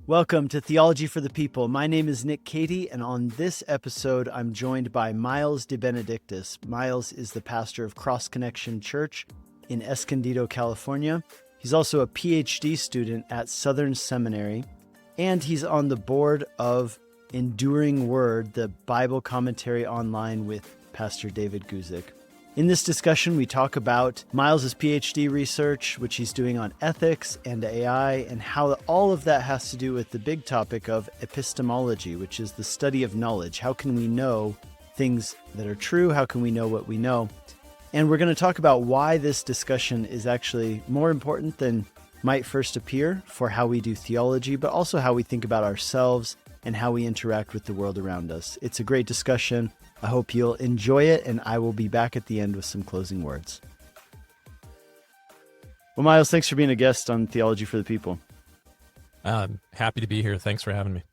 Welcome to Theology for the People. My name is Nick Cady, and on this episode, I'm joined by Miles DeBenedictis. Miles is the pastor of Cross Connection Church in Escondido, California. He's also a PhD student at Southern Seminary, and he's on the board of Enduring Word, the Bible commentary online with Pastor David Guzik. In this discussion, we talk about Miles's PhD research, which he's doing on ethics and AI, and how all of that has to do with the big topic of epistemology, which is the study of knowledge. How can we know things that are true? How can we know what we know? And we're going to talk about why this discussion is actually more important than might first appear for how we do theology, but also how we think about ourselves and how we interact with the world around us. It's a great discussion. I hope you'll enjoy it, and I will be back at the end with some closing words. Well, Miles, thanks for being a guest on Theology for the People. Happy to be here. Thanks for having me.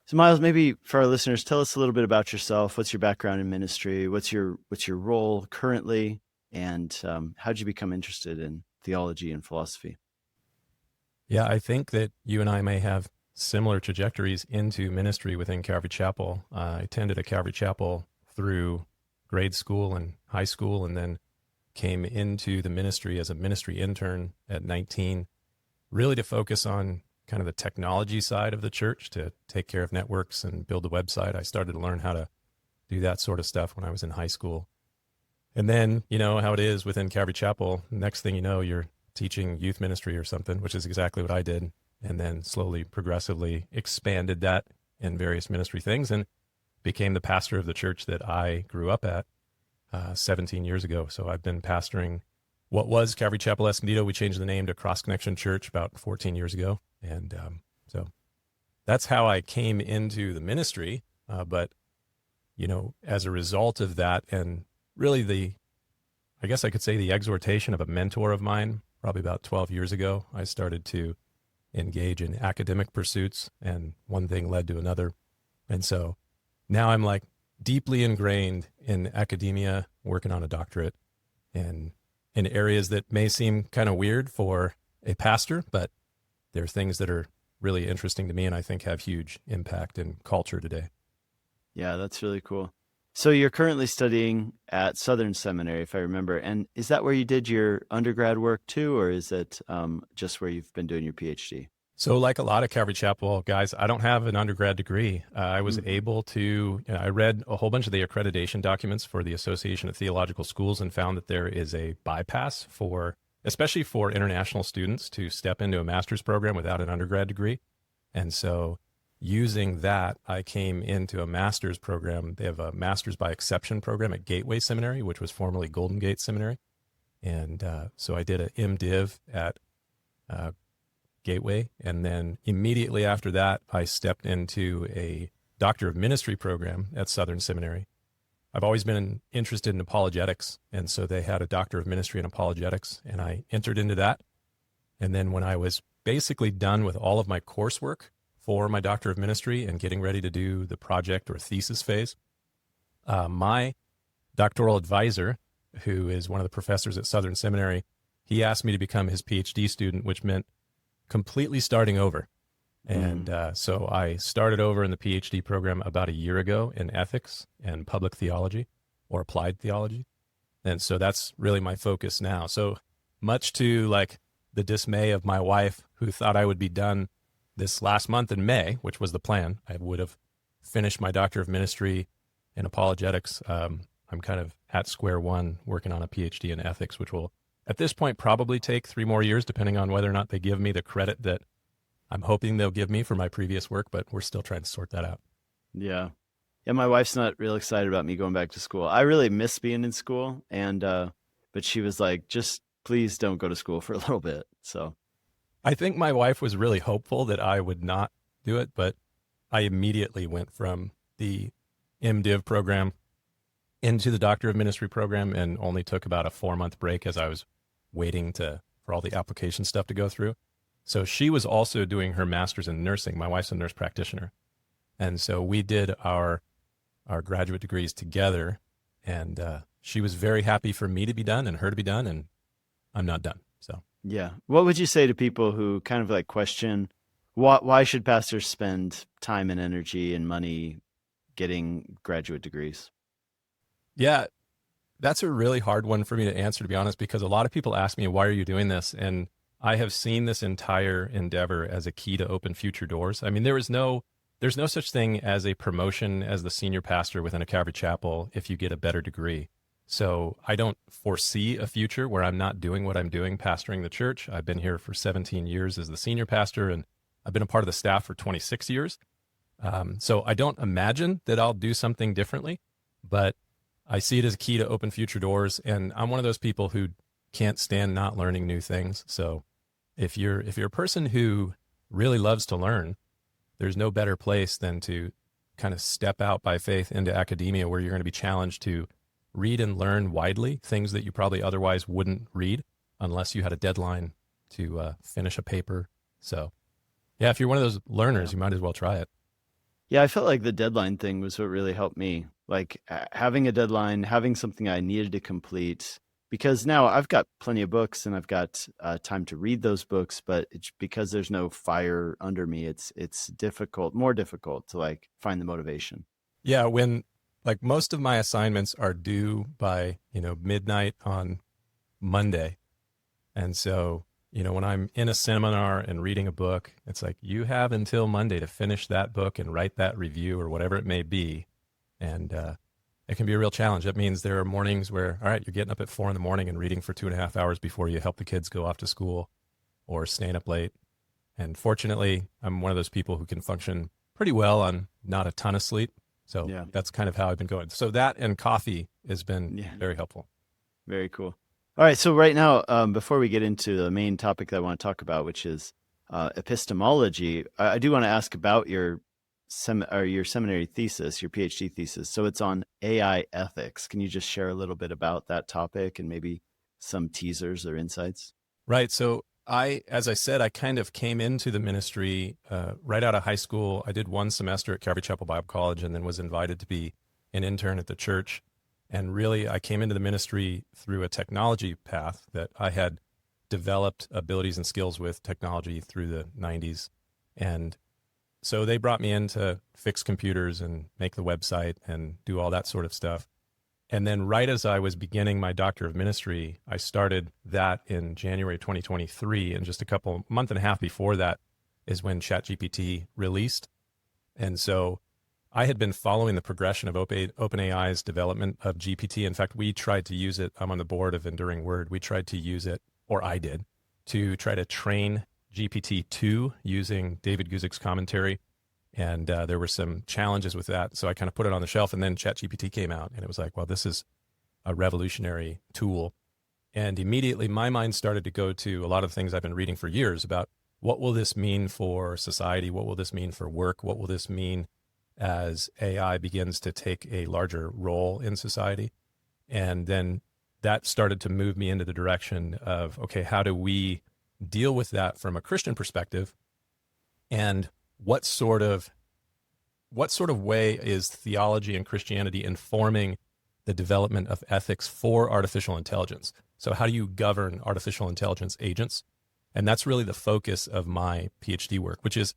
So, Miles, maybe for our listeners, tell us a little bit about yourself. What's your background in ministry? What's your role currently? And how did you become interested in theology and philosophy? Yeah, I think that you and I may have similar trajectories into ministry within Calvary Chapel. I attended a Calvary Chapel through grade school and high school, and then came into the ministry as a ministry intern at 19, really to focus on kind of the technology side of the church, to take care of networks and build a website. I started to learn how to do that sort of stuff when I was in high school. And then, you know how it is within Calvary Chapel, next thing you know, you're teaching youth ministry or something, which is exactly what I did. And then slowly, progressively expanded that in various ministry things and became the pastor of the church that I grew up at 17 years ago. So I've been pastoring what was Calvary Chapel Escondido. We changed the name to Cross Connection Church about 14 years ago. And so that's how I came into the ministry. But, you know, as a result of that, and really I guess I could say the exhortation of a mentor of mine, probably about 12 years ago, I started to engage in academic pursuits, and one thing led to another. And so now I'm like deeply ingrained in academia, working on a doctorate, and in areas that may seem kind of weird for a pastor, but they're things that are really interesting to me and I think have huge impact in culture today. Yeah, that's really cool. So you're currently studying at Southern Seminary, if I remember. And is that where you did your undergrad work too, or is it just where you've been doing your PhD? So like a lot of Calvary Chapel guys, I don't have an undergrad degree. I was able to, I read a whole bunch of the accreditation documents for the Association of Theological Schools and found that there is a bypass especially for international students, to step into a master's program without an undergrad degree. And so using that, I came into a master's program. They have a master's by exception program at Gateway Seminary, which was formerly Golden Gate Seminary. And so I did an MDiv at Gateway. And then immediately after that, I stepped into a Doctor of Ministry program at Southern Seminary. I've always been interested in apologetics. And so they had a Doctor of Ministry in Apologetics, and I entered into that. And then when I was basically done with all of my coursework for my Doctor of Ministry and getting ready to do the project or thesis phase, my doctoral advisor, who is one of the professors at Southern Seminary, he asked me to become his PhD student, which meant completely starting over. And so I started over in the PhD program about a year ago in ethics and public theology, or applied theology. And so that's really my focus now. So much to like the dismay of my wife, who thought I would be done this last month in May, which was the plan, I would have finished my Doctor of Ministry in apologetics. I'm kind of at square one working on a PhD in ethics, which will at this point probably take 3 more years, depending on whether or not they give me the credit that I'm hoping they'll give me for my previous work, but we're still trying to sort that out. Yeah. Yeah, my wife's not real excited about me going back to school. I really miss being in school, and but she was like, just please don't go to school for a little bit. So I think my wife was really hopeful that I would not do it, but I immediately went from the MDiv program into the Doctor of Ministry program and only took about a 4-month break as I was waiting for all the application stuff to go through. So she was also doing her master's in nursing. My wife's a nurse practitioner. And so we did our graduate degrees together, and she was very happy for me to be done and her to be done, and I'm not done. So yeah. What would you say to people who kind of like question Why should pastors spend time and energy and money getting graduate degrees? Yeah, that's a really hard one for me to answer, to be honest, because a lot of people ask me, why are you doing this? And I have seen this entire endeavor as a key to open future doors. I mean, there's no such thing as a promotion as the senior pastor within a Calvary Chapel if you get a better degree. So I don't foresee a future where I'm not doing what I'm doing, pastoring the church. I've been here for 17 years as the senior pastor, and I've been a part of the staff for 26 years. So I don't imagine that I'll do something differently, but I see it as a key to open future doors. And I'm one of those people who can't stand not learning new things. So if you're a person who really loves to learn, there's no better place than to kind of step out by faith into academia, where you're going to be challenged to read and learn widely things that you probably otherwise wouldn't read unless you had a deadline to finish a paper. So yeah, if you're one of those learners, you might as well try it. Yeah, I felt like the deadline thing was what really helped me. Like having a deadline, having something I needed to complete, because now I've got plenty of books and I've got time to read those books, but it's because there's no fire under me, it's more difficult to like find the motivation. Yeah, when like most of my assignments are due by, midnight on Monday. And so, when I'm in a seminar and reading a book, it's like you have until Monday to finish that book and write that review or whatever it may be. And it can be a real challenge. That means there are mornings where, all right, you're getting up at 4 a.m. and reading for 2.5 hours before you help the kids go off to school, or staying up late. And fortunately, I'm one of those people who can function pretty well on not a ton of sleep. So Yeah. that's kind of how I've been going. So that and coffee has been very helpful. Very cool. All right. So right now, before we get into the main topic that I want to talk about, which is epistemology, I do want to ask about your seminary thesis, your PhD thesis. So it's on AI ethics. Can you just share a little bit about that topic and maybe some teasers or insights? Right. So as I said, I kind of came into the ministry right out of high school. I did one semester at Calvary Chapel Bible College and then was invited to be an intern at the church. And really, I came into the ministry through a technology path that I had developed abilities and skills with technology through the 90s. And so they brought me in to fix computers and make the website and do all that sort of stuff. And then right as I was beginning my Doctor of Ministry, I started that in January 2023. And just month and a half before that is when ChatGPT released. And so I had been following the progression of OpenAI's development of GPT. In fact, we tried to use it. I'm on the board of Enduring Word. We tried to use it, or I did, to try to train GPT-2 using David Guzik's commentary. And there were some challenges with that. So I kind of put it on the shelf, and then ChatGPT came out, and it was like, well, this is a revolutionary tool. And immediately my mind started to go to a lot of things I've been reading for years about what will this mean for society? What will this mean for work? What will this mean as AI begins to take a larger role in society? And then that started to move me into the direction of, okay, how do we deal with that from a Christian perspective? And what sort of way is theology and Christianity informing the development of ethics for artificial intelligence? So how do you govern artificial intelligence agents? And that's really the focus of my PhD work, which is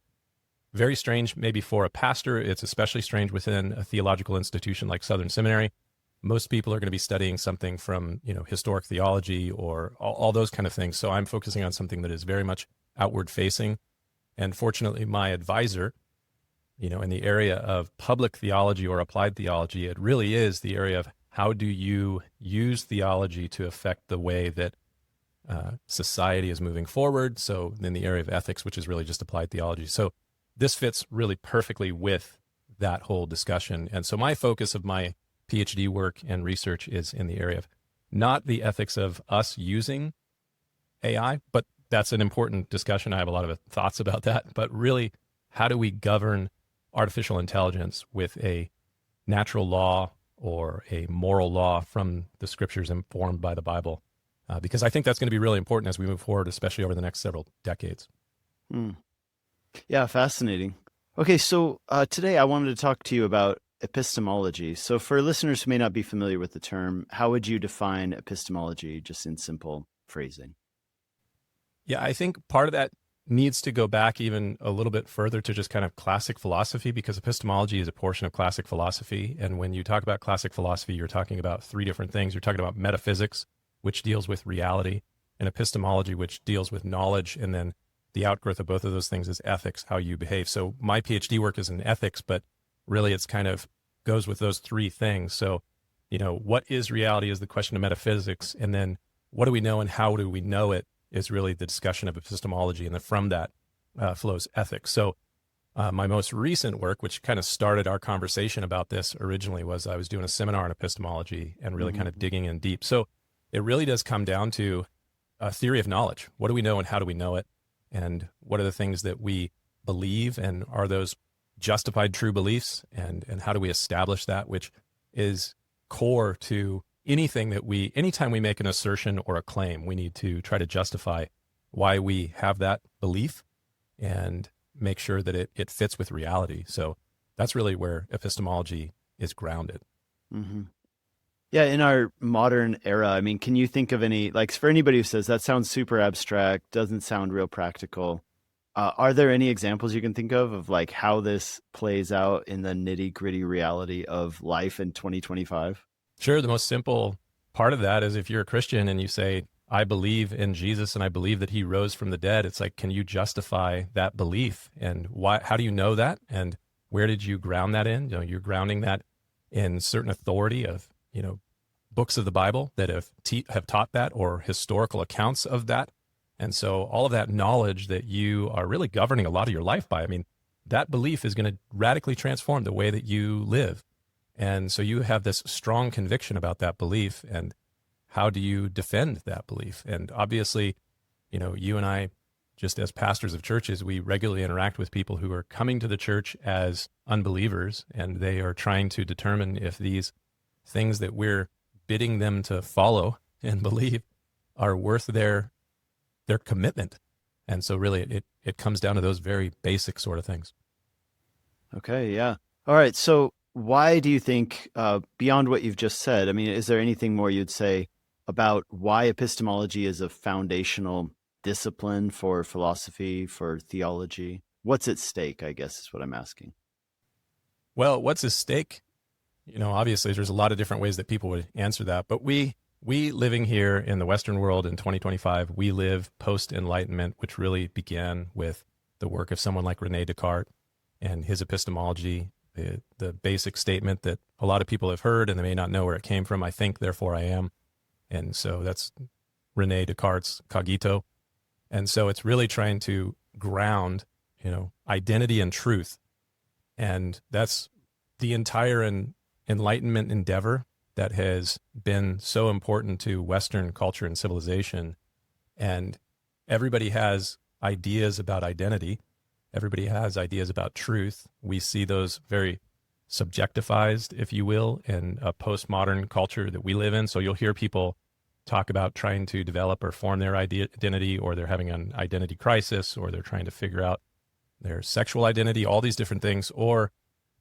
very strange maybe for a pastor. It's especially strange within a theological institution like Southern Seminary. Most people are going to be studying something from, historic theology or all those kind of things. So I'm focusing on something that is very much outward facing. And fortunately, my advisor, in the area of public theology or applied theology, it really is the area of how do you use theology to affect the way that society is moving forward. So in the area of ethics, which is really just applied theology. So this fits really perfectly with that whole discussion. And so my focus of my PhD work and research is in the area of not the ethics of us using AI, but that's an important discussion. I have a lot of thoughts about that, but really, how do we govern artificial intelligence with a natural law or a moral law from the scriptures informed by the Bible? Because I think that's going to be really important as we move forward, especially over the next several decades. Yeah, fascinating. Okay, so today I wanted to talk to you about epistemology. So for listeners who may not be familiar with the term, how would you define epistemology just in simple phrasing? Yeah, I think part of that needs to go back even a little bit further to just kind of classic philosophy, because epistemology is a portion of classic philosophy. And when you talk about classic philosophy, you're talking about three different things. You're talking about metaphysics, which deals with reality, and epistemology, which deals with knowledge. And then the outgrowth of both of those things is ethics, how you behave. So my PhD work is in ethics, but really it's kind of goes with those three things. So, what is reality is the question of metaphysics. And then what do we know and how do we know it is really the discussion of epistemology. And then from that flows ethics. So my most recent work, which kind of started our conversation about this originally, was I was doing a seminar on epistemology and really kind of digging in deep. So it really does come down to a theory of knowledge. What do we know and how do we know it? And what are the things that we believe, and are those justified true beliefs? And how do we establish that, which is core to anything that anytime we make an assertion or a claim, we need to try to justify why we have that belief and make sure that it fits with reality. So that's really where epistemology is grounded. Mm-hmm. Yeah, in our modern era, I mean, can you think of any, like, for anybody who says that sounds super abstract, doesn't sound real practical, are there any examples you can think of like how this plays out in the nitty-gritty reality of life in 2025? Sure. The most simple part of that is if you're a Christian and you say, I believe in Jesus and I believe that he rose from the dead, it's like, can you justify that belief? And why? How do you know that? And where did you ground that in? You're grounding that in certain authority of, books of the Bible that have taught that, or historical accounts of that. And so all of that knowledge that you are really governing a lot of your life by, I mean, that belief is going to radically transform the way that you live. And so you have this strong conviction about that belief, and how do you defend that belief? And obviously, you and I, just as pastors of churches, we regularly interact with people who are coming to the church as unbelievers, and they are trying to determine if these things that we're bidding them to follow and believe are worth their commitment. And so really it comes down to those very basic sort of things. Okay, yeah. All right, so why do you think, beyond what you've just said, I mean, is there anything more you'd say about why epistemology is a foundational discipline for philosophy, for theology? What's at stake, I guess, is what I'm asking. Well, what's at stake? Obviously there's a lot of different ways that people would answer that, but we living here in the Western world in 2025, we live post-Enlightenment, which really began with the work of someone like Rene Descartes and his epistemology, the basic statement that a lot of people have heard and they may not know where it came from. I think, therefore I am. And so that's Rene Descartes' cogito. And so it's really trying to ground, identity and truth. And that's the entire Enlightenment endeavor that has been so important to Western culture and civilization. And everybody has ideas about identity. Everybody has ideas about truth. We see those very subjectified, if you will, in a postmodern culture that we live in. So you'll hear people talk about trying to develop or form their identity, or they're having an identity crisis, or they're trying to figure out their sexual identity, all these different things. Or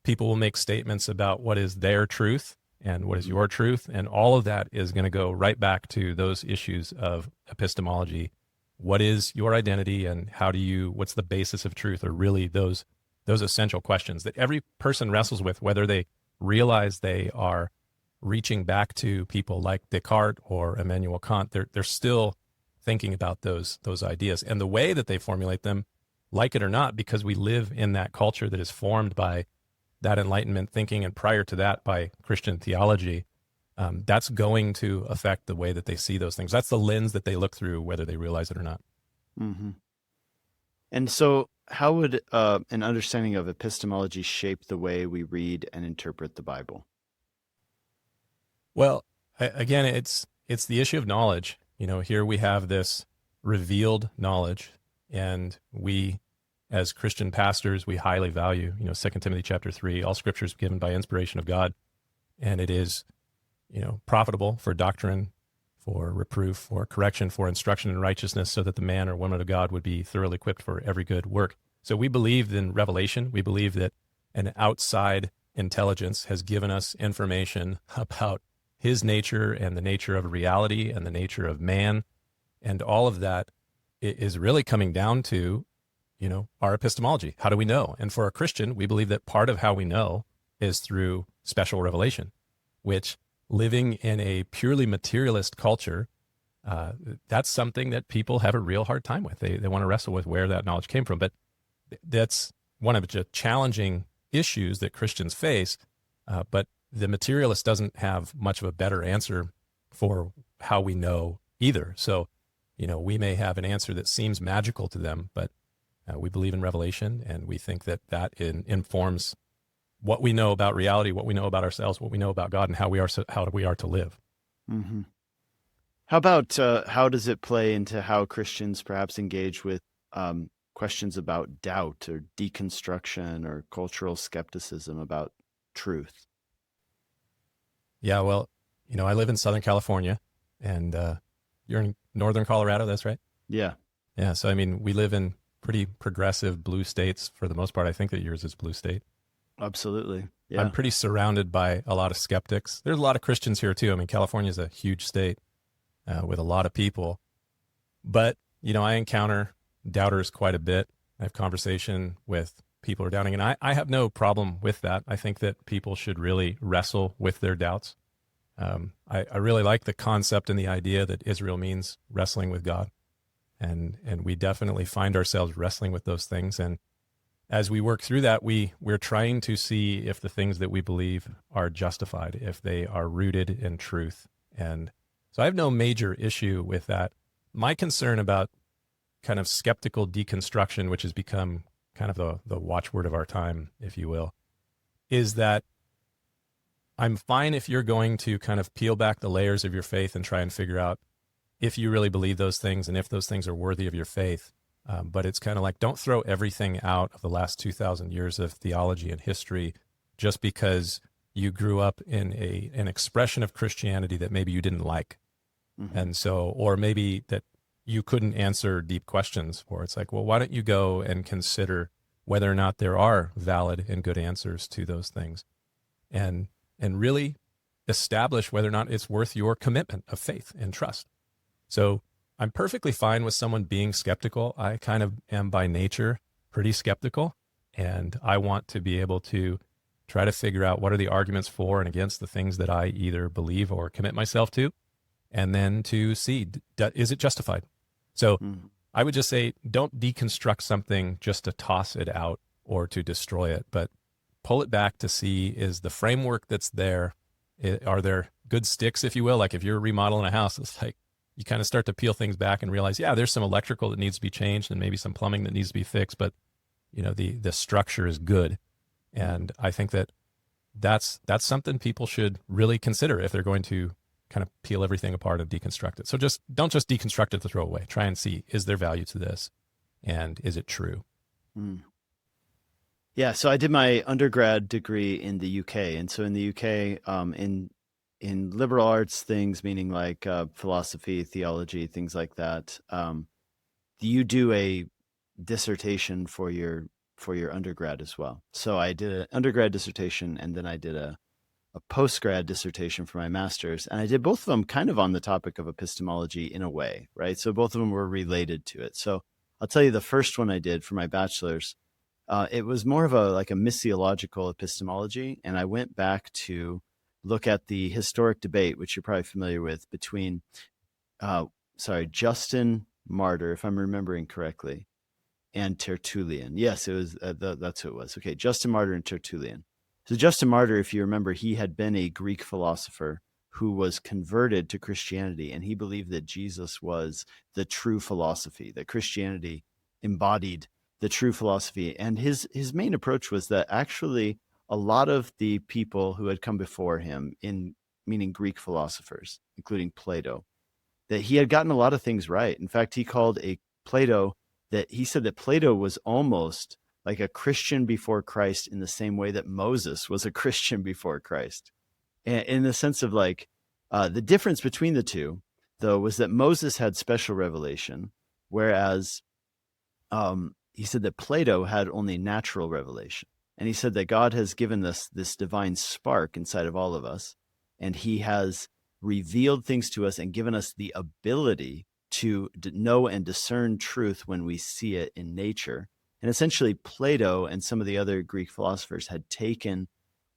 people will make statements about what is their truth and what is your truth. And all of that is going to go right back to those issues of epistemology. What is your identity, and what's the basis of truth, or really those essential questions that every person wrestles with, whether they realize they are reaching back to people like Descartes or Immanuel Kant. They're still thinking about those ideas, and the way that they formulate them, like it or not, because we live in that culture that is formed by that Enlightenment thinking, and prior to that by Christian theology, that's going to affect the way that they see those things. That's the lens that they look through, whether they realize it or not. Mm-hmm. And so how would an understanding of epistemology shape the way we read and interpret the Bible? Well, again, it's the issue of knowledge. Here we have this revealed knowledge, and we, as Christian pastors, we highly value, 2 Timothy chapter 3, all scripture is given by inspiration of God, and it is, profitable for doctrine, for reproof, for correction, for instruction in righteousness, so that the man or woman of God would be thoroughly equipped for every good work. So we believe in revelation. We believe that an outside intelligence has given us information about his nature and the nature of reality and the nature of man. And all of that is really coming down to our epistemology. How do we know? And for a Christian, we believe that part of how we know is through special revelation, which, living in a purely materialist culture, that's something that people have a real hard time with. They want to wrestle with where that knowledge came from. But that's one of the challenging issues that Christians face. But the materialist doesn't have much of a better answer for how we know either. So, we may have an answer that seems magical to them, but we believe in revelation, and we think that informs what we know about reality, what we know about ourselves, what we know about God, and how we are to live. Mm-hmm. How about how does it play into how Christians perhaps engage with questions about doubt or deconstruction or cultural skepticism about truth? Yeah, well, I live in Southern California, and you're in Northern Colorado, that's right? Yeah. Yeah, so we live in pretty progressive blue states for the most part. I think that yours is blue state. Absolutely. Yeah. I'm pretty surrounded by a lot of skeptics. There's a lot of Christians here too. California is a huge state with a lot of people. But, I encounter doubters quite a bit. I have conversation with people who are doubting, and I have no problem with that. I think that people should really wrestle with their doubts. I really like the concept and the idea that Israel means wrestling with God. And we definitely find ourselves wrestling with those things. And as we work through that, we're trying to see if the things that we believe are justified, if they are rooted in truth. And so I have no major issue with that. My concern about kind of skeptical deconstruction, which has become kind of the watchword of our time, if you will, is that I'm fine if you're going to kind of peel back the layers of your faith and try and figure out if you really believe those things and if those things are worthy of your faith. But it's kind of like, don't throw everything out of the last 2,000 years of theology and history just because you grew up in an expression of Christianity that maybe you didn't like. Mm-hmm. And so, or maybe that you couldn't answer deep questions for. It's like, well, why don't you go and consider whether or not there are valid and good answers to those things, and really establish whether or not it's worth your commitment of faith and trust. So I'm perfectly fine with someone being skeptical. I kind of am by nature pretty skeptical, and I want to be able to try to figure out what are the arguments for and against the things that I either believe or commit myself to, and then to see, is it justified? So I would just say, don't deconstruct something just to toss it out or to destroy it, but pull it back to see, is the framework that's there, are there good sticks, if you will? Like if you're remodeling a house, it's like you kind of start to peel things back and realize, yeah, there's some electrical that needs to be changed and maybe some plumbing that needs to be fixed, but the structure is good. And I think that's something people should really consider if they're going to kind of peel everything apart and deconstruct it. So don't just deconstruct it to throw away. Try and see, is there value to this? And is it true? Yeah. So I did my undergrad degree in the UK. And so in the UK, in liberal arts things, meaning like philosophy, theology, things like that, you do a dissertation for your undergrad as well. So I did an undergrad dissertation, and then I did a postgrad dissertation for my master's, and I did both of them kind of on the topic of epistemology in a way, right? So both of them were related to it. So I'll tell you, the first one I did for my bachelor's, it was more of a missiological epistemology, and I went back to look at the historic debate, which you're probably familiar with, between Justin Martyr, if I'm remembering correctly, and Tertullian. Yes, it was that's who it was. Okay, Justin Martyr and Tertullian. So Justin Martyr, if you remember, he had been a Greek philosopher who was converted to Christianity, and he believed that Jesus was the true philosophy, that Christianity embodied the true philosophy. And his main approach was that actually a lot of the people who had come before him, meaning Greek philosophers, including Plato, that he had gotten a lot of things right. In fact, he called he said that Plato was almost like a Christian before Christ, in the same way that Moses was a Christian before Christ. And in the sense of the difference between the two, though, was that Moses had special revelation, whereas he said that Plato had only natural revelation. And he said that God has given us this divine spark inside of all of us, and he has revealed things to us and given us the ability to know and discern truth when we see it in nature. And essentially, Plato and some of the other Greek philosophers had taken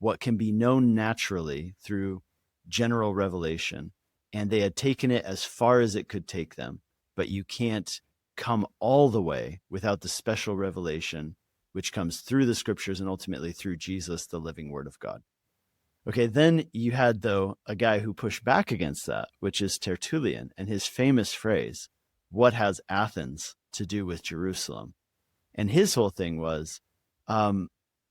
what can be known naturally through general revelation, and they had taken it as far as it could take them. But you can't come all the way without the special revelation, which comes through the scriptures and ultimately through Jesus, the living word of God. Okay, then you had, though, a guy who pushed back against that, which is Tertullian, and his famous phrase, "What has Athens to do with Jerusalem?" And his whole thing was,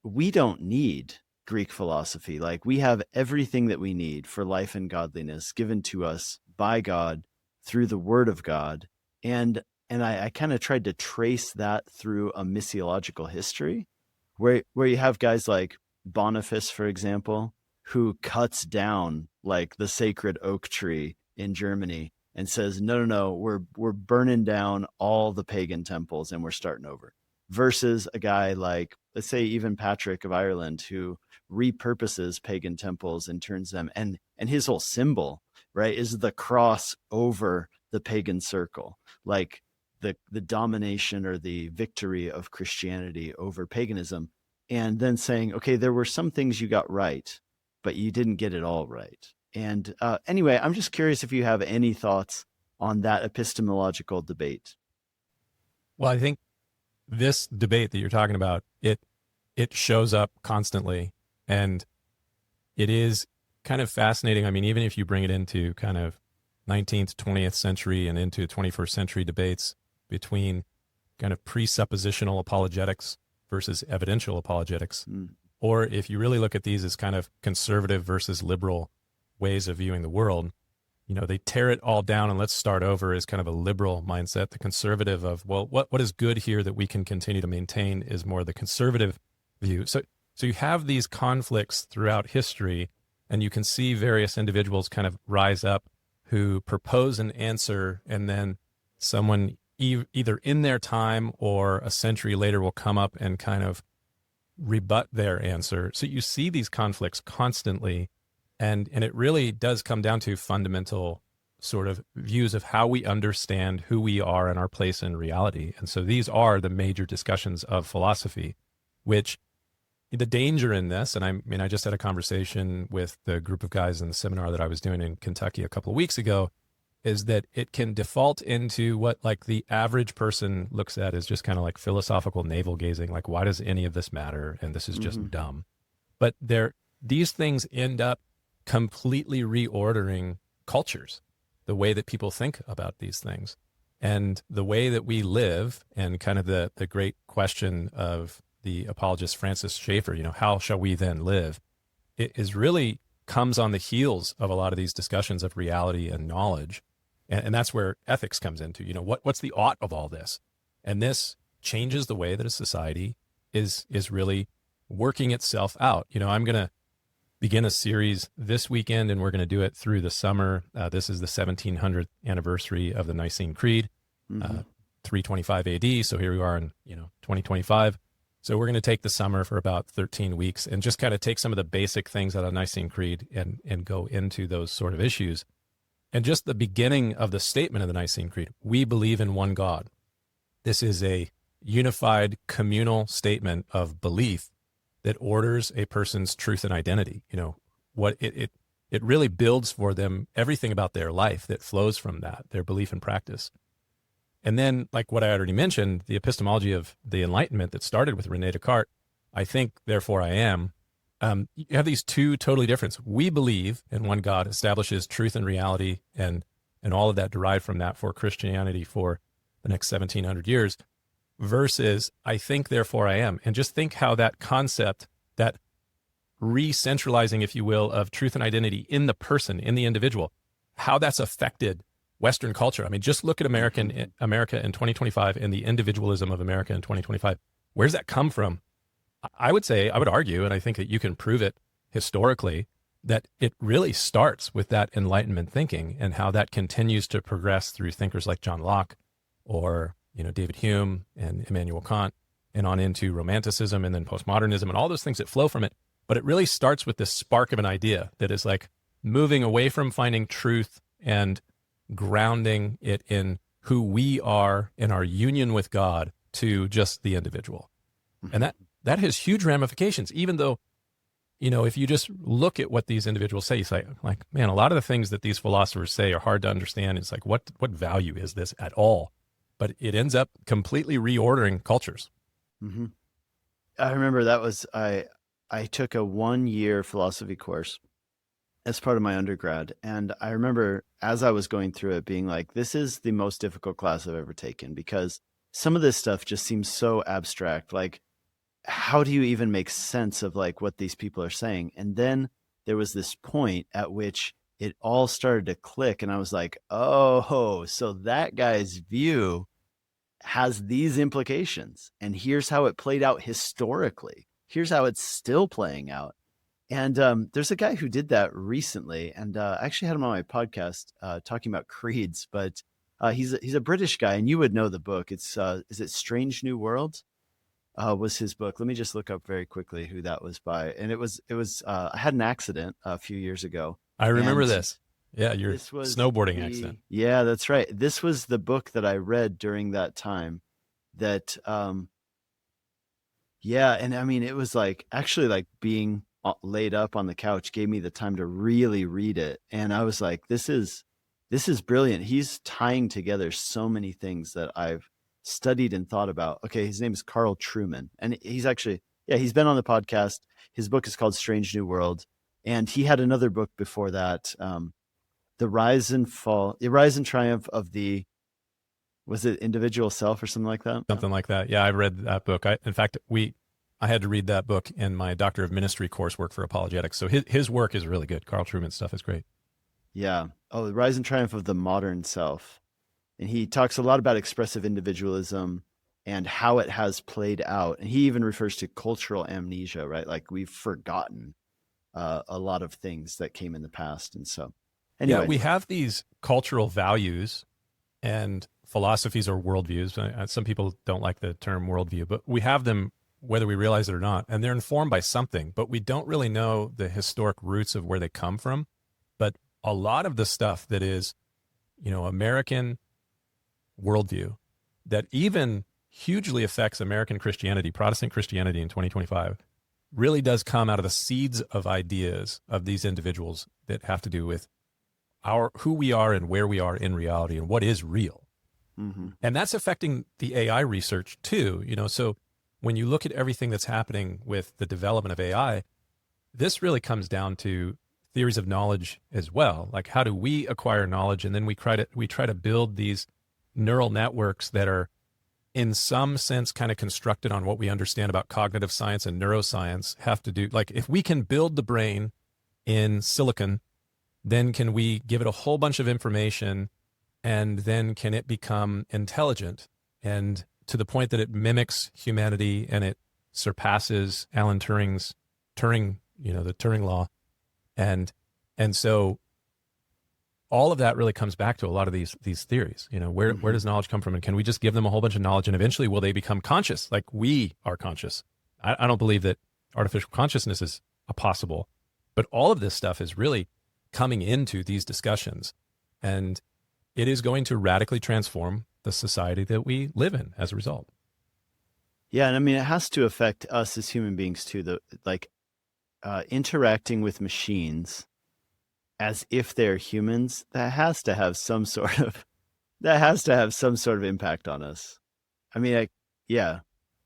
we don't need Greek philosophy. Like, we have everything that we need for life and godliness given to us by God through the word of God. And I kind of tried to trace that through a missiological history where you have guys like Boniface, for example, who cuts down like the sacred oak tree in Germany and says, no, we're burning down all the pagan temples and we're starting over. Versus a guy like, let's say, even Patrick of Ireland, who repurposes pagan temples and turns them, and his whole symbol, right, is the cross over the pagan circle, like the domination or the victory of Christianity over paganism. And then saying, okay, there were some things you got right, but you didn't get it all right. And anyway, I'm just curious if you have any thoughts on that epistemological debate. Well, I think this debate that you're talking about, it shows up constantly, and it is kind of fascinating. I mean, even if you bring it into kind of 19th, 20th century and into 21st century debates between kind of presuppositional apologetics versus evidential apologetics, or if you really look at these as kind of conservative versus liberal ways of viewing the world, you know, they tear it all down and let's start over as kind of a liberal mindset. The conservative of, well, what is good here that we can continue to maintain is more the conservative view. So you have these conflicts throughout history, and you can see various individuals kind of rise up who propose an answer, and then someone either in their time or a century later will come up and kind of rebut their answer. So you see these conflicts constantly. And it really does come down to fundamental sort of views of how we understand who we are and our place in reality. And so these are the major discussions of philosophy, which the danger in this, and I just had a conversation with the group of guys in the seminar that I was doing in Kentucky a couple of weeks ago, is that it can default into what like the average person looks at as just kind of like philosophical navel gazing, like, why does any of this matter? And this is just dumb. But these things end up completely reordering cultures, the way that people think about these things and the way that we live. And kind of the great question of the apologist Francis Schaeffer, you know, how shall we then live? It is really comes on the heels of a lot of these discussions of reality and knowledge. And that's where ethics comes into, you know, what's the ought of all this? And this changes the way that a society is really working itself out. You know, I'm going to begin a series this weekend, and we're going to do it through the summer. This is the 1700th anniversary of the Nicene Creed, 325 AD. So here we are in 2025. So we're going to take the summer for about 13 weeks and just kind of take some of the basic things out of the Nicene Creed and go into those sort of issues. And just the beginning of the statement of the Nicene Creed, we believe in one God. This is a unified communal statement of belief that orders a person's truth and identity. You know, what it really builds for them everything about their life that flows from that, their belief and practice. And then, like what I already mentioned, the epistemology of the Enlightenment that started with René Descartes, I think, therefore I am. You have these two totally different. We believe in one God, establishes truth and reality, and all of that derived from that for Christianity for the next 1700 years. Versus, I think, therefore I am. And just think how that concept, that re-centralizing, if you will, of truth and identity in the person, in the individual, how that's affected Western culture. I mean, just look at America in 2025 and the individualism of America in 2025. Where's that come from? I would argue, and I think that you can prove it historically, that it really starts with that Enlightenment thinking and how that continues to progress through thinkers like John Locke or David Hume and Immanuel Kant, and on into Romanticism and then postmodernism and all those things that flow from it. But it really starts with this spark of an idea that is like moving away from finding truth and grounding it in who we are in our union with God to just the individual. Mm-hmm. And that has huge ramifications, even though, if you just look at what these individuals say, you say, like, man, a lot of the things that these philosophers say are hard to understand. It's like, what value is this at all? But it ends up completely reordering cultures. Mm-hmm. I remember that was, I took a 1-year philosophy course as part of my undergrad. And I remember as I was going through it being like, this is the most difficult class I've ever taken, because some of this stuff just seems so abstract. Like, how do you even make sense of like what these people are saying? And then there was this point at which it all started to click. And I was like, oh, so that guy's view has these implications. And here's how it played out historically. Here's how it's still playing out. And there's a guy who did that recently. And I actually had him on my podcast talking about creeds, but he's a British guy, and you would know the book. It's is it Strange New World? Was his book. Let me just look up very quickly who that was by. And it was I had an accident a few years ago. I remember this. Yeah, your snowboarding accident. Yeah, that's right. This was the book that I read during that time that, yeah. And I mean, it was like actually like being laid up on the couch gave me the time to really read it. And I was like, this is brilliant. He's tying together so many things that I've studied and thought about. Okay, his name is Carl Trueman, and he's actually, he's been on the podcast. His book is called Strange New World, and he had another book before that, The Rise and Triumph of the, was it Individual Self or something like that? Something like that. Yeah, I read that book. In fact, I had to read that book in my Doctor of Ministry coursework for apologetics. So his work is really good. Carl Trueman's stuff is great. Yeah. Oh, The Rise and Triumph of the Modern Self. And he talks a lot about expressive individualism and how it has played out. And he even refers to cultural amnesia, right? Like we've forgotten a lot of things that came in the past. And so, anyway. Yeah, we have these cultural values and philosophies or worldviews. Some people don't like the term worldview, but we have them whether we realize it or not. And they're informed by something, but we don't really know the historic roots of where they come from. But a lot of the stuff that is, American worldview that even hugely affects American Christianity, Protestant Christianity in 2025, really does come out of the seeds of ideas of these individuals that have to do with who we are and where we are in reality and what is real. Mm-hmm. And that's affecting the AI research too. So when you look at everything that's happening with the development of AI, this really comes down to theories of knowledge as well. Like, how do we acquire knowledge? And then we try to build these neural networks that are in some sense kind of constructed on what we understand about cognitive science and neuroscience have to do. Like, if we can build the brain in silicon, then can we give it a whole bunch of information, and then can it become intelligent and to the point that it mimics humanity and it surpasses Alan Turing's the Turing law. And so all of that really comes back to a lot of these theories. Where does knowledge come from? And can we just give them a whole bunch of knowledge and eventually will they become conscious? Like we are conscious. I don't believe that artificial consciousness is possible, but all of this stuff is really coming into these discussions, and it is going to radically transform the society that we live in as a result. Yeah. And I mean, it has to affect us as human beings too, interacting with machines as if they're humans, that has to have some sort of impact on us. I mean,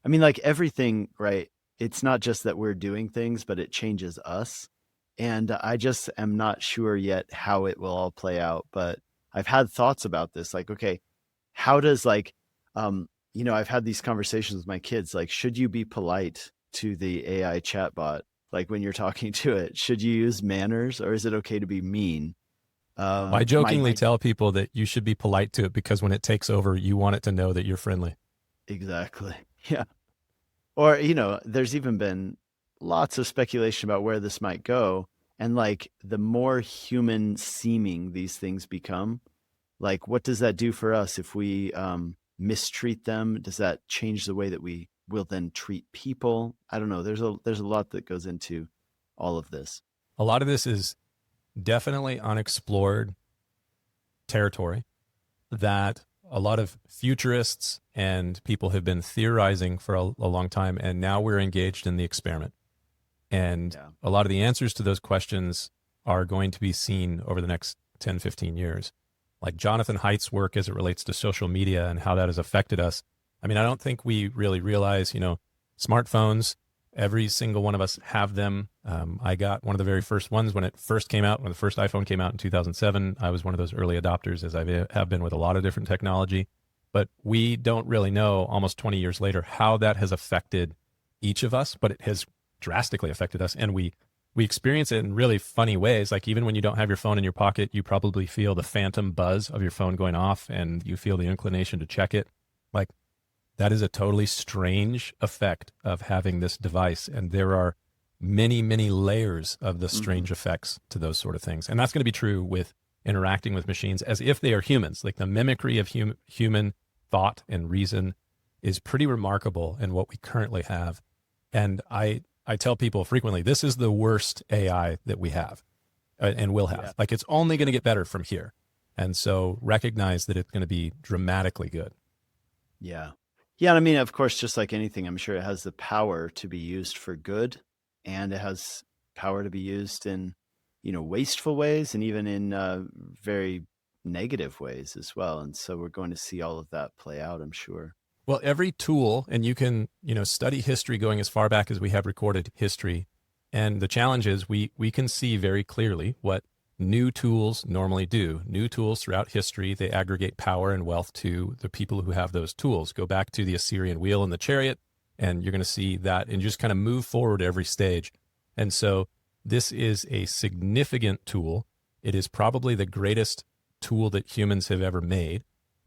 like everything, right? It's not just that we're doing things, but it changes us. And I just am not sure yet how it will all play out, but I've had thoughts about this. Like, okay, how does I've had these conversations with my kids, like, should you be polite to the AI chatbot? Like when you're talking to it, should you use manners or is it okay to be mean? I jokingly tell people that you should be polite to it because when it takes over, you want it to know that you're friendly. Exactly. Yeah. Or, there's even been lots of speculation about where this might go. And like the more human seeming these things become, like what does that do for us if we mistreat them? Does that change the way that we will then treat people? I don't know. There's a lot that goes into all of this. A lot of this is definitely unexplored territory that a lot of futurists and people have been theorizing for a long time, and now we're engaged in the experiment. And a lot of the answers to those questions are going to be seen over the next 10, 15 years. Like Jonathan Haidt's work as it relates to social media and how that has affected us. I mean, I don't think we really realize, smartphones, every single one of us have them. I got one of the very first ones when it first came out, when the first iPhone came out in 2007. I was one of those early adopters, as I have been with a lot of different technology. But we don't really know, almost 20 years later, how that has affected each of us, but it has drastically affected us. And we experience it in really funny ways. Like even when you don't have your phone in your pocket, you probably feel the phantom buzz of your phone going off and you feel the inclination to check it. Like that is a totally strange effect of having this device. And there are many, many layers of the strange effects to those sort of things. And that's going to be true with interacting with machines as if they are humans. Like the mimicry of human thought and reason is pretty remarkable in what we currently have. And I tell people frequently, this is the worst AI that we have and will have. Like it's only going to get better from here. And so recognize that it's going to be dramatically good. Yeah. Yeah. I mean, of course, just like anything, I'm sure it has the power to be used for good, and it has power to be used in, wasteful ways and even in very negative ways as well. And so we're going to see all of that play out, I'm sure. Well, every tool, and you can, study history going as far back as we have recorded history. And the challenge is we can see very clearly what new tools normally do. New tools throughout history, they aggregate power and wealth to the people who have those tools. Go back to the Assyrian wheel and the chariot, and you're going to see that and just kind of move forward every stage. And so this is a significant tool. It is probably the greatest tool that humans have ever made.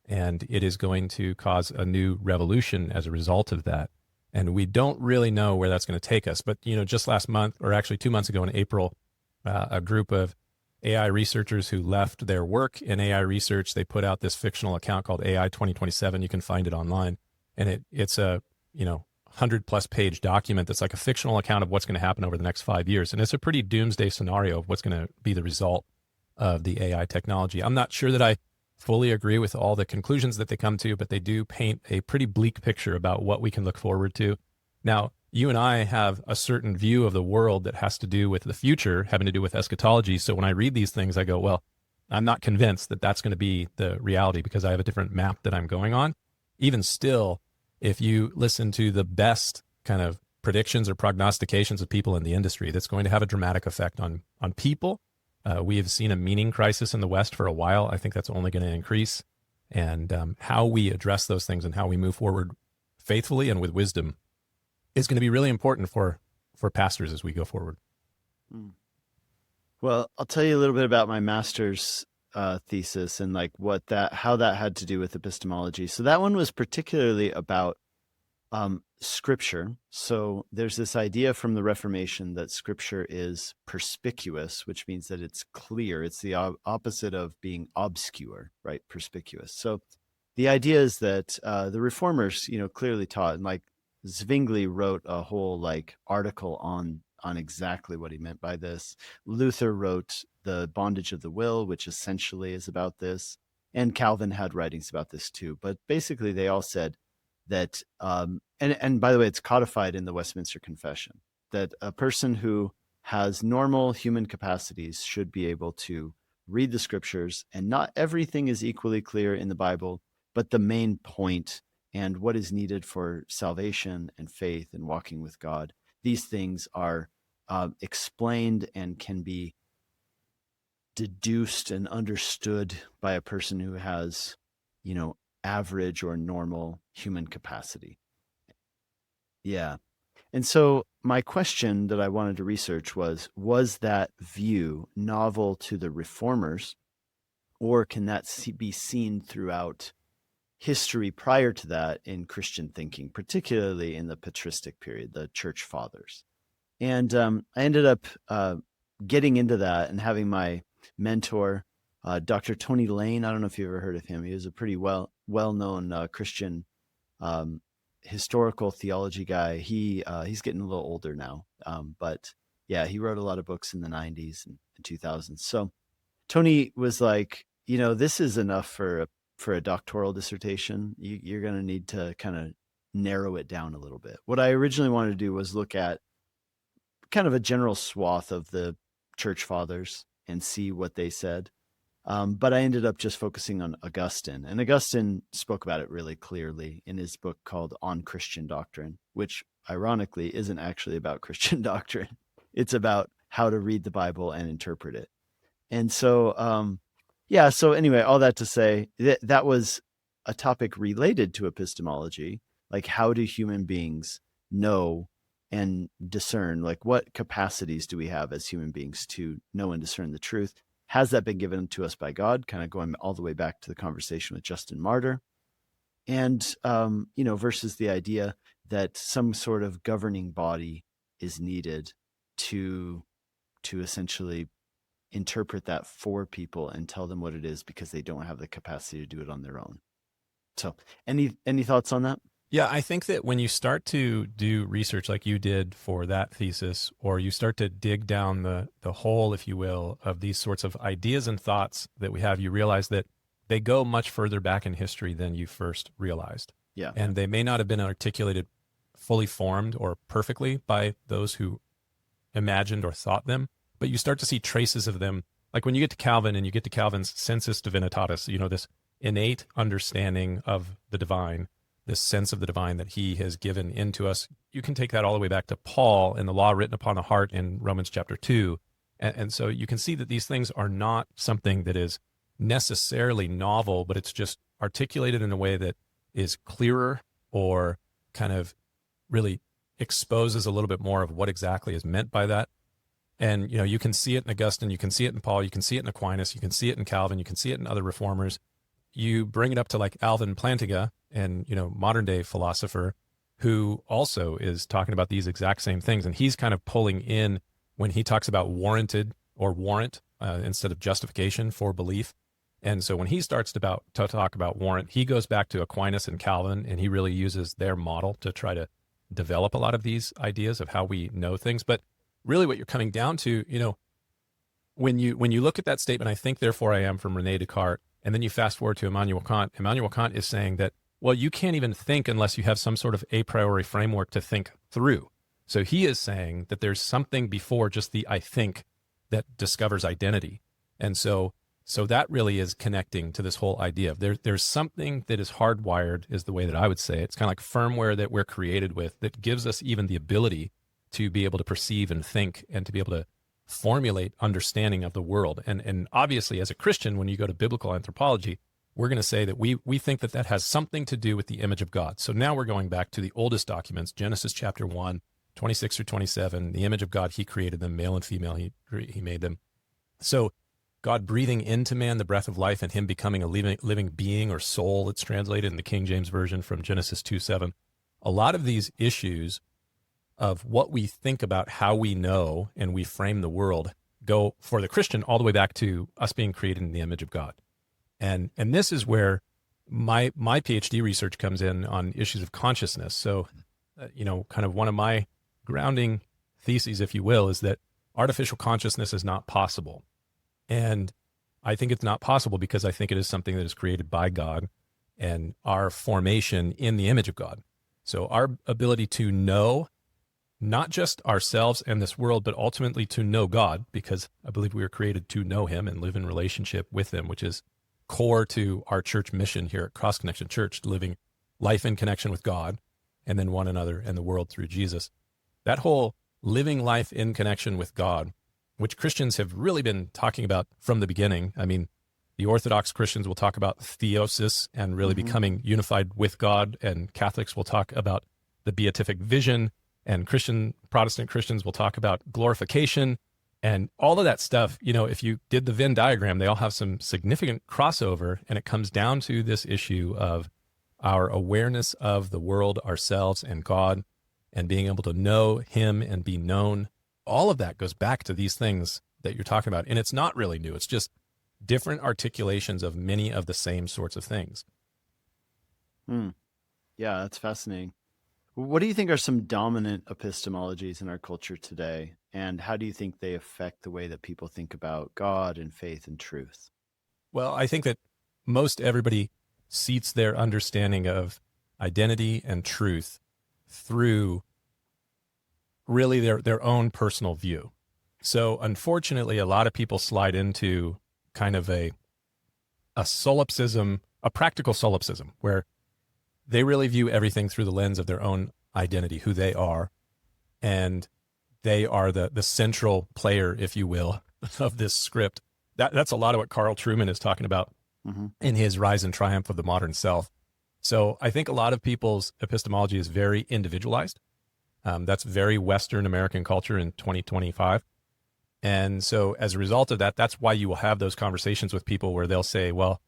And it is going to cause a new revolution as a result of that. And we don't really know where that's going to take us. But, just last month, or actually 2 months ago in April, a group of AI researchers who left their work in AI research, they put out this fictional account called AI 2027. You can find it online. And it's a, 100+ page document that's like a fictional account of what's going to happen over the next 5 years. And it's a pretty doomsday scenario of what's going to be the result of the AI technology. I'm not sure that I fully agree with all the conclusions that they come to, but they do paint a pretty bleak picture about what we can look forward to. Now, you and I have a certain view of the world that has to do with the future, having to do with eschatology. So when I read these things, I go, well, I'm not convinced that that's going to be the reality because I have a different map that I'm going on. Even still, if you listen to the best kind of predictions or prognostications of people in the industry, that's going to have a dramatic effect on people. We have seen a meaning crisis in the West for a while. I think that's only going to increase. And how we address those things and how we move forward faithfully and with wisdom is going to be really important for pastors as we go forward. Well, I'll tell you a little bit about my master's thesis and like how that had to do with epistemology. So that one was particularly about Scripture. So there's this idea from the Reformation that Scripture is perspicuous, which means that it's clear. It's the opposite of being obscure, right? Perspicuous. So the idea is that the Reformers, clearly taught, and like Zwingli wrote a whole like article on exactly what he meant by this. Luther wrote The Bondage of the Will, which essentially is about this, and Calvin had writings about this too. But basically, they all said that, and by the way, it's codified in the Westminster Confession, that a person who has normal human capacities should be able to read the Scriptures, and not everything is equally clear in the Bible, but the main point and what is needed for salvation and faith and walking with God. These things are explained and can be deduced and understood by a person who has, average or normal human capacity. Yeah. And so my question that I wanted to research was that view novel to the Reformers, or can that be seen throughout history prior to that in Christian thinking, particularly in the patristic period, the church fathers? And I ended up getting into that and having my mentor, Dr. Tony Lane. I don't know if you've ever heard of him. He was a pretty well-known Christian historical theology guy. He's getting a little older now, but yeah, he wrote a lot of books in the 90s and 2000s. So Tony was like, this is enough for for a doctoral dissertation, you're going to need to kind of narrow it down a little bit. What I originally wanted to do was look at kind of a general swath of the church fathers and see what they said. But I ended up just focusing on Augustine, and Augustine spoke about it really clearly in his book called On Christian Doctrine, which ironically isn't actually about Christian doctrine. It's about how to read the Bible and interpret it. And so, so anyway, all that to say that was a topic related to epistemology. Like, how do human beings know and discern? Like, what capacities do we have as human beings to know and discern the truth? Has that been given to us by God? Kind of going all the way back to the conversation with Justin Martyr. And, versus the idea that some sort of governing body is needed to essentially interpret that for people and tell them what it is, because they don't have the capacity to do it on their own. So any thoughts on that? Yeah, I think that when you start to do research like you did for that thesis, or you start to dig down the hole, if you will, of these sorts of ideas and thoughts that we have, you realize that they go much further back in history than you first realized. Yeah. And they may not have been articulated fully formed or perfectly by those who imagined or thought them, but you start to see traces of them. Like when you get to Calvin and you get to Calvin's sensus divinitatis, this innate understanding of the divine, this sense of the divine that he has given into us. You can take that all the way back to Paul and the law written upon the heart in Romans chapter 2. And so you can see that these things are not something that is necessarily novel, but it's just articulated in a way that is clearer, or kind of really exposes a little bit more of what exactly is meant by that. And, you can see it in Augustine, you can see it in Paul, you can see it in Aquinas, you can see it in Calvin, you can see it in other reformers. You bring it up to like Alvin Plantinga, and, modern day philosopher, who also is talking about these exact same things. And he's kind of pulling in when he talks about warranted or warrant instead of justification for belief. And so when he starts to talk about warrant, he goes back to Aquinas and Calvin, and he really uses their model to try to develop a lot of these ideas of how we know things. But really what you're coming down to, when you look at that statement, I think, therefore I am, from René Descartes, and then you fast forward to Immanuel Kant. Immanuel Kant is saying that, well, you can't even think unless you have some sort of a priori framework to think through. So he is saying that there's something before just the I think that discovers identity. And so that really is connecting to this whole idea of there's something that is hardwired, is the way that I would say it. It's kind of like firmware that we're created with that gives us even the ability to be able to perceive and think, and to be able to formulate understanding of the world. And obviously, as a Christian, when you go to biblical anthropology, we're going to say that we think that has something to do with the image of God. So now we're going back to the oldest documents, Genesis chapter 1, 26 through 27, the image of God, he created them, male and female, he made them. So God breathing into man the breath of life, and him becoming a living being, or soul, it's translated in the King James Version from Genesis 2:7. A lot of these issues of what we think about how we know and we frame the world go, for the Christian, all the way back to us being created in the image of God. And this is where my PhD research comes in on issues of consciousness. So, kind of one of my grounding theses, if you will, is that artificial consciousness is not possible. And I think it's not possible because I think it is something that is created by God, and our formation in the image of God. So our ability to know not just ourselves and this world, but ultimately to know God, because I believe we were created to know him and live in relationship with him, which is core to our church mission here at Cross Connection Church, living life in connection with God and then one another and the world through Jesus. That whole living life in connection with God, which Christians have really been talking about from the beginning. I mean, the Orthodox Christians will talk about theosis and really becoming unified with God, and Catholics will talk about the beatific vision, and Protestant Christians will talk about glorification, and all of that stuff. If you did the Venn diagram, they all have some significant crossover, and it comes down to this issue of our awareness of the world, ourselves, and God, and being able to know him and be known. All of that goes back to these things that you're talking about, and it's not really new. It's just different articulations of many of the same sorts of things. Yeah, that's fascinating. What do you think are some dominant epistemologies in our culture today, and how do you think they affect the way that people think about God and faith and truth? Well, I think that most everybody seats their understanding of identity and truth through really their own personal view. So unfortunately, a lot of people slide into kind of a solipsism, a practical solipsism, where they really view everything through the lens of their own identity, who they are, and they are the central player, if you will, of this script. That's a lot of what Carl Trueman is talking about in his Rise and Triumph of the Modern Self. So I think a lot of people's epistemology is very individualized. That's very Western American culture in 2025. And so as a result of that, that's why you will have those conversations with people where they'll say, well,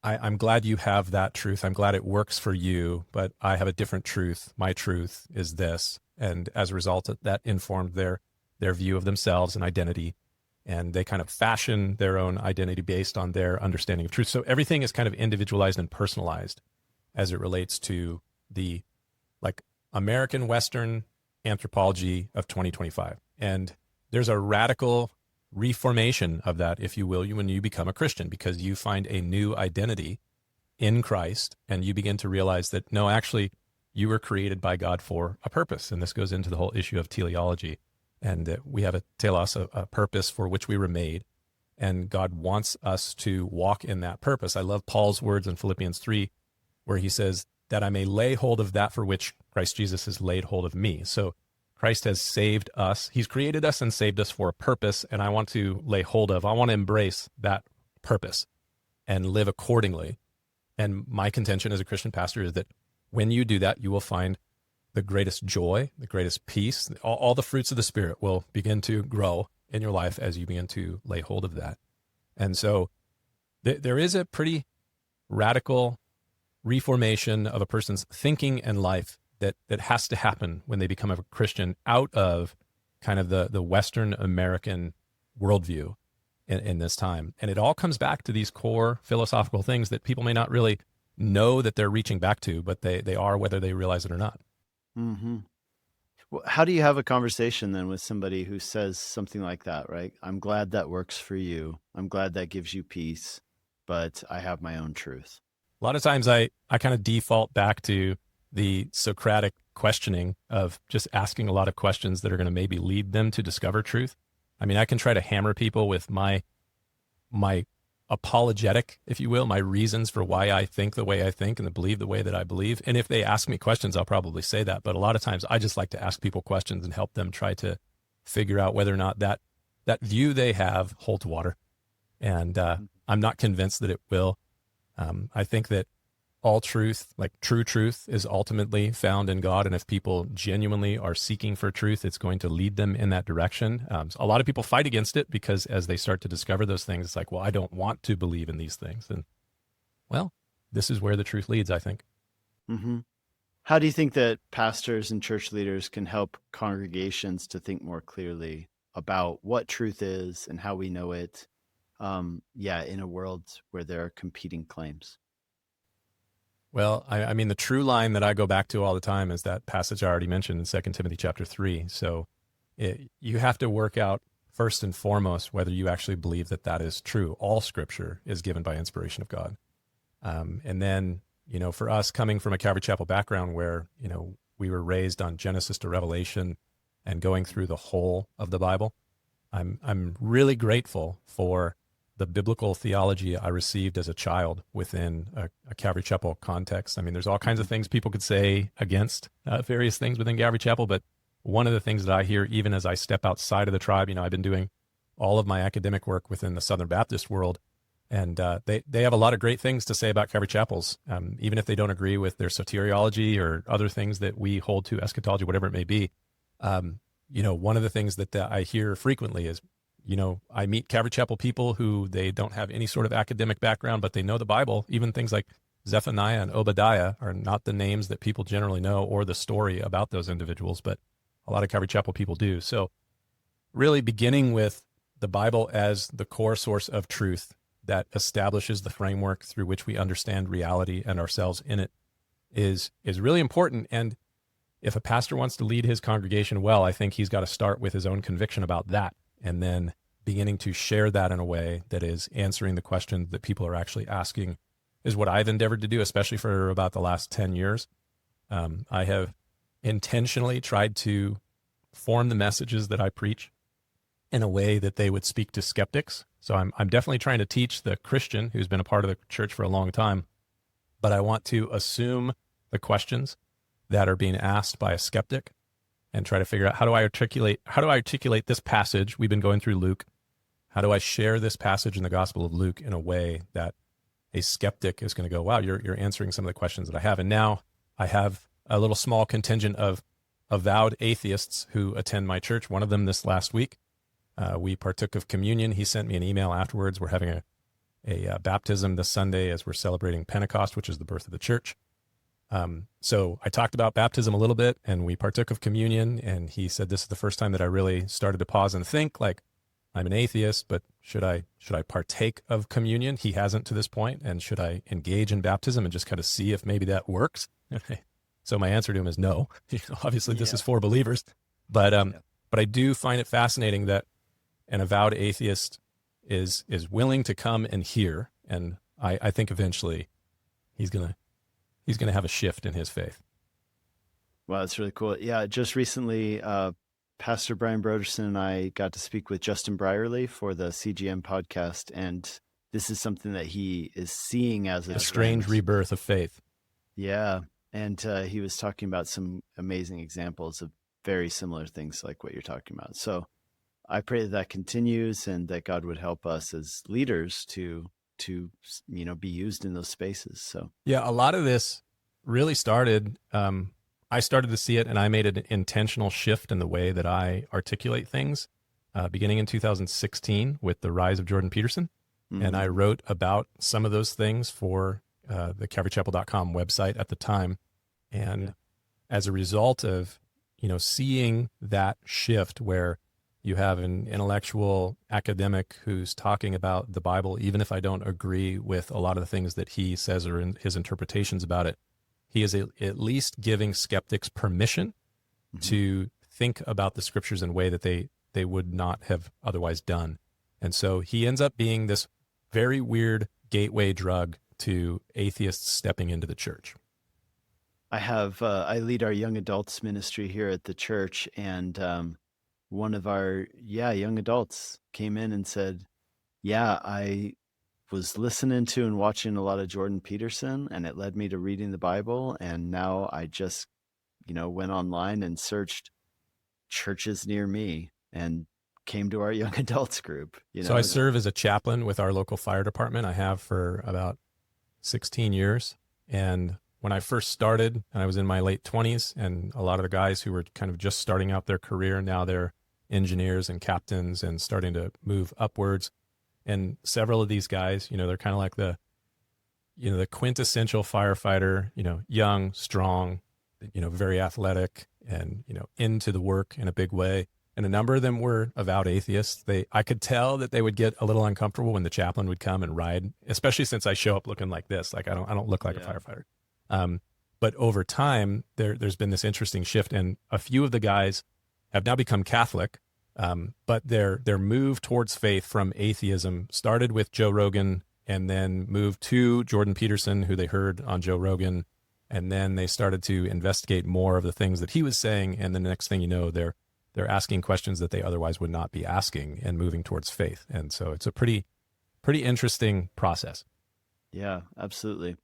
I'm glad you have that truth. I'm glad it works for you, but I have a different truth. My truth is this. And as a result, that informed their view of themselves and identity. And they kind of fashion their own identity based on their understanding of truth. So everything is kind of individualized and personalized as it relates to the American Western anthropology of 2025. And there's a radical reformation of that, if you will, when you become a Christian, because you find a new identity in Christ and you begin to realize that, no, actually, you were created by God for a purpose. And this goes into the whole issue of teleology. And that we have a telos, a purpose for which we were made. And God wants us to walk in that purpose. I love Paul's words in Philippians 3, where he says that I may lay hold of that for which Christ Jesus has laid hold of me. So Christ has saved us. He's created us and saved us for a purpose. And I want to lay hold of, I want to embrace that purpose and live accordingly. And my contention as a Christian pastor is that when you do that, you will find the greatest joy, the greatest peace, all the fruits of the Spirit will begin to grow in your life as you begin to lay hold of that. And so there is a pretty radical reformation of a person's thinking and life that has to happen when they become a Christian out of kind of the Western American worldview in this time. And it all comes back to these core philosophical things that people may not really know that they're reaching back to, but they are, whether they realize it or not. Mm-hmm. Well, how do you have a conversation then with somebody who says something like that, right? I'm glad that works for you. I'm glad that gives you peace, but I have my own truth. A lot of times I kind of default back to the Socratic questioning of just asking a lot of questions that are going to maybe lead them to discover truth. I mean, I can try to hammer people with my apologetic, if you will, my reasons for why I think the way I think and believe the way that I believe. And if they ask me questions, I'll probably say that. But a lot of times I just like to ask people questions and help them try to figure out whether or not that view they have holds water. And I'm not convinced that it will. I think that all truth, like true truth, is ultimately found in God. And if people genuinely are seeking for truth, it's going to lead them in that direction. A lot of people fight against it because as they start to discover those things, it's like, well, I don't want to believe in these things. And well, this is where the truth leads, I think. Mm-hmm. How do you think that pastors and church leaders can help congregations to think more clearly about what truth is and how we know it? In a world where there are competing claims. Well, I mean, the true line that I go back to all the time is that passage I already mentioned in 2 Timothy chapter 3. So you have to work out first and foremost whether you actually believe that is true. All Scripture is given by inspiration of God. And then, for us coming from a Calvary Chapel background where, we were raised on Genesis to Revelation and going through the whole of the Bible, I'm really grateful for the biblical theology I received as a child within a Calvary Chapel context. I mean, there's all kinds of things people could say against various things within Calvary Chapel, but one of the things that I hear, even as I step outside of the tribe, I've been doing all of my academic work within the Southern Baptist world, and they have a lot of great things to say about Calvary Chapels, even if they don't agree with their soteriology or other things that we hold to, eschatology, whatever it may be. One of the things that I hear frequently is, I meet Calvary Chapel people who they don't have any sort of academic background, but they know the Bible. Even things like Zephaniah and Obadiah are not the names that people generally know or the story about those individuals, but a lot of Calvary Chapel people do. So really beginning with the Bible as the core source of truth that establishes the framework through which we understand reality and ourselves in it is really important. And if a pastor wants to lead his congregation well, I think he's got to start with his own conviction about that, and then beginning to share that in a way that is answering the questions that people are actually asking is what I've endeavored to do, especially for about the last 10 years. I have intentionally tried to form the messages that I preach in a way that they would speak to skeptics. So I'm definitely trying to teach the Christian who's been a part of the church for a long time, but I want to assume the questions that are being asked by a skeptic and try to figure out how do I articulate this passage. We've been going through Luke. How do I share this passage in the Gospel of Luke in a way that a skeptic is going to go, wow, you're answering some of the questions that I have. And now I have a little small contingent of avowed atheists who attend my church. One of them this last week, we partook of communion. He sent me an email afterwards. We're having a baptism this Sunday as we're celebrating Pentecost, which is the birth of the church. So I talked about baptism a little bit, and we partook of communion, and he said, this is the first time that I really started to pause and think, like, I'm an atheist, but should I partake of communion? He hasn't to this point, and should I engage in baptism and just kind of see if maybe that works? So my answer to him is no. Obviously, this is for believers, but I do find it fascinating that an avowed atheist is willing to come and hear, and I think eventually he's gonna have a shift in his faith. Wow, that's really cool. Yeah, just recently, Pastor Brian Broderson and I got to speak with Justin Brierley for the CGM podcast, and this is something that he is seeing as a strange rebirth of faith. Yeah, and he was talking about some amazing examples of very similar things like what you're talking about. So I pray that continues and that God would help us as leaders to be used in those spaces. So yeah, a lot of this really started. I started to see it, and I made an intentional shift in the way that I articulate things, beginning in 2016 with the rise of Jordan Peterson. Mm-hmm. And I wrote about some of those things for the CalvaryChapel.com website at the time. And as a result of, seeing that shift where you have an intellectual academic who's talking about the Bible, even if I don't agree with a lot of the things that he says or in his interpretations about it, he is at least giving skeptics permission to think about the scriptures in a way that they would not have otherwise done. And so he ends up being this very weird gateway drug to atheists stepping into the church. I lead our young adults ministry here at the church, and one of our young adults came in and said, I was listening to and watching a lot of Jordan Peterson, and it led me to reading the Bible. And now I just, went online and searched churches near me and came to our young adults group. So I serve as a chaplain with our local fire department. I have for about 16 years. And when I first started, and I was in my late 20s, and a lot of the guys who were kind of just starting out their career, now they're engineers and captains and starting to move upwards. And several of these guys, they're kind of like the quintessential firefighter, young, strong, very athletic and, into the work in a big way. And a number of them were avowed atheists. I could tell that they would get a little uncomfortable when the chaplain would come and ride, especially since I show up looking like this. Like I don't look like a firefighter. But over time, there's been this interesting shift, and a few of the guys have now become Catholic. But their move towards faith from atheism started with Joe Rogan and then moved to Jordan Peterson, who they heard on Joe Rogan. And then they started to investigate more of the things that he was saying. And the next thing you know, they're asking questions that they otherwise would not be asking and moving towards faith. And so it's a pretty interesting process. Yeah, absolutely.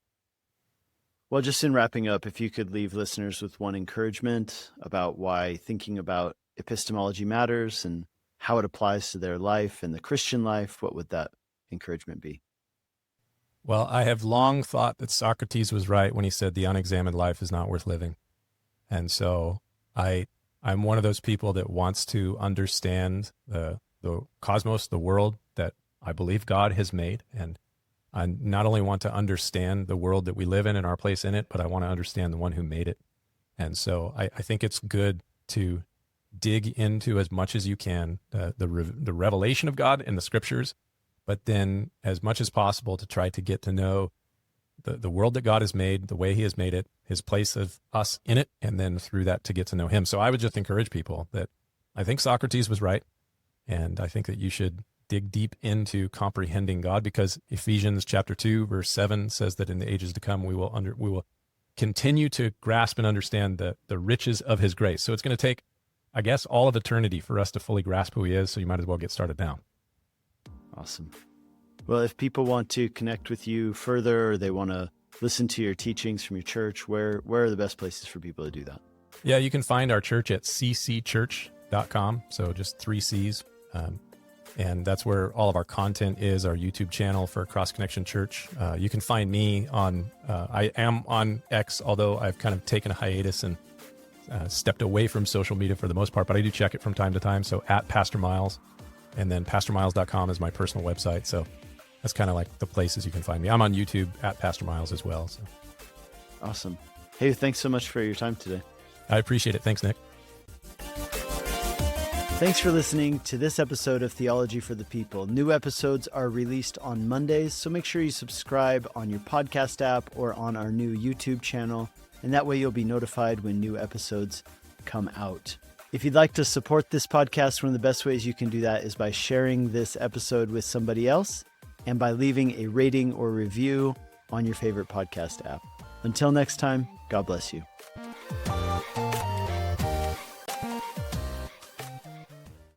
Well, just in wrapping up, if you could leave listeners with one encouragement about why thinking about epistemology matters and how it applies to their life and the Christian life, what would that encouragement be? Well, I have long thought that Socrates was right when he said the unexamined life is not worth living. And so I'm one of those people that wants to understand the cosmos, the world that I believe God has made. And I not only want to understand the world that we live in and our place in it, but I want to understand the one who made it. And so I think it's good to dig into as much as you can the revelation of God in the scriptures, but then as much as possible to try to get to know the world that God has made, the way he has made it, his place of us in it, and then through that to get to know him. So I would just encourage people that I think Socrates was right, and I think that you should dig deep into comprehending God, because Ephesians chapter 2, verse 7 says that in the ages to come, we will continue to grasp and understand the riches of his grace. So it's going to take, I guess, all of eternity for us to fully grasp who he is. So you might as well get started now. Awesome. Well, if people want to connect with you further, or they want to listen to your teachings from your church, where are the best places for people to do that? Yeah, you can find our church at ccchurch.com. So just 3 C's. And that's where all of our content is, our YouTube channel for Cross Connection Church. You can find me on, I am on X, although I've kind of taken a hiatus and stepped away from social media for the most part, but I do check it from time to time. So at Pastor Miles, and then pastormiles.com is my personal website. So that's kind of like the places you can find me. I'm on YouTube at Pastor Miles as well. So. Awesome. Hey, thanks so much for your time today. I appreciate it. Thanks, Nick. Thanks for listening to this episode of Theology for the People. New episodes are released on Mondays, so make sure you subscribe on your podcast app or on our new YouTube channel, and that way you'll be notified when new episodes come out. If you'd like to support this podcast, one of the best ways you can do that is by sharing this episode with somebody else and by leaving a rating or review on your favorite podcast app. Until next time, God bless you.